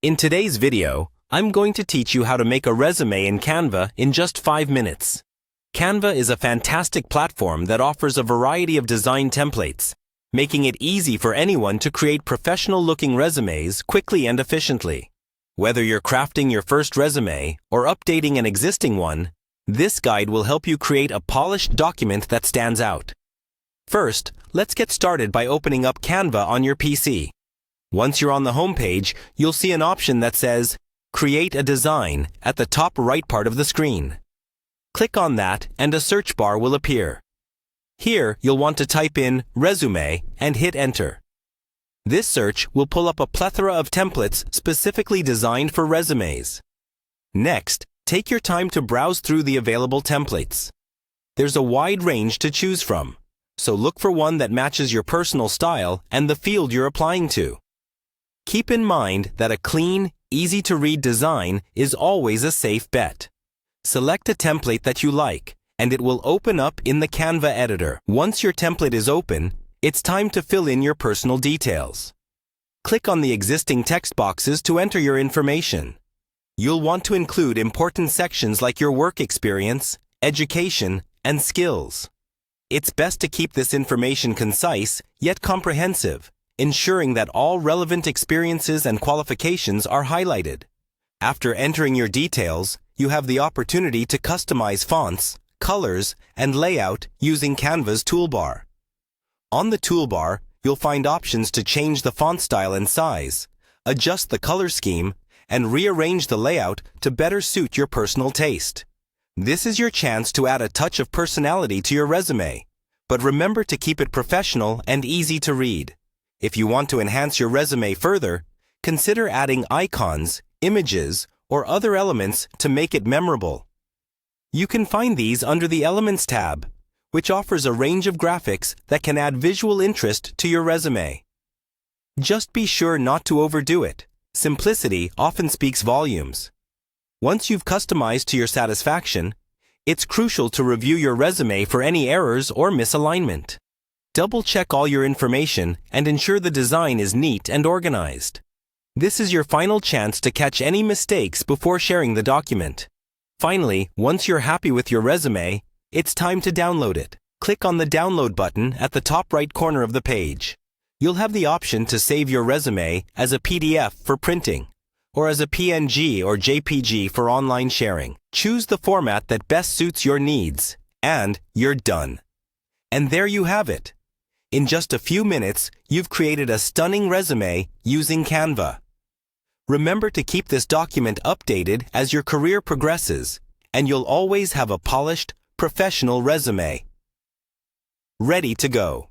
In today's video, I'm going to teach you how to make a resume in Canva in just 5 minutes. Canva is a fantastic platform that offers a variety of design templates, making it easy for anyone to create professional-looking resumes quickly and efficiently. Whether you're crafting your first resume or updating an existing one, this guide will help you create a polished document that stands out. First, let's get started by opening up Canva on your PC. Once you're on the home page, you'll see an option that says Create a Design at the top right part of the screen. Click on that and a search bar will appear. Here, you'll want to type in Resume and hit Enter. This search will pull up a plethora of templates specifically designed for resumes. Next, take your time to browse through the available templates. There's a wide range to choose from, so look for one that matches your personal style and the field you're applying to. Keep in mind that a clean, easy-to-read design is always a safe bet. Select a template that you like, and it will open up in the Canva editor. Once your template is open, it's time to fill in your personal details. Click on the existing text boxes to enter your information. You'll want to include important sections like your work experience, education, and skills. It's best to keep this information concise yet comprehensive, ensuring that all relevant experiences and qualifications are highlighted. After entering your details, you have the opportunity to customize fonts, colors, and layout using Canva's toolbar. On the toolbar, you'll find options to change the font style and size, adjust the color scheme, and rearrange the layout to better suit your personal taste. This is your chance to add a touch of personality to your resume, but remember to keep it professional and easy to read. If you want to enhance your resume further, consider adding icons, images, or other elements to make it memorable. You can find these under the Elements tab, which offers a range of graphics that can add visual interest to your resume. Just be sure not to overdo it. Simplicity often speaks volumes. Once you've customized to your satisfaction, it's crucial to review your resume for any errors or misalignment. Double-check all your information and ensure the design is neat and organized. This is your final chance to catch any mistakes before sharing the document. Finally, once you're happy with your resume, it's time to download it. Click on the Download button at the top right corner of the page. You'll have the option to save your resume as a PDF for printing, or as a PNG or JPG for online sharing. Choose the format that best suits your needs, and you're done. And there you have it. In just a few minutes, you've created a stunning resume using Canva. Remember to keep this document updated as your career progresses, and you'll always have a polished, professional resume ready to go.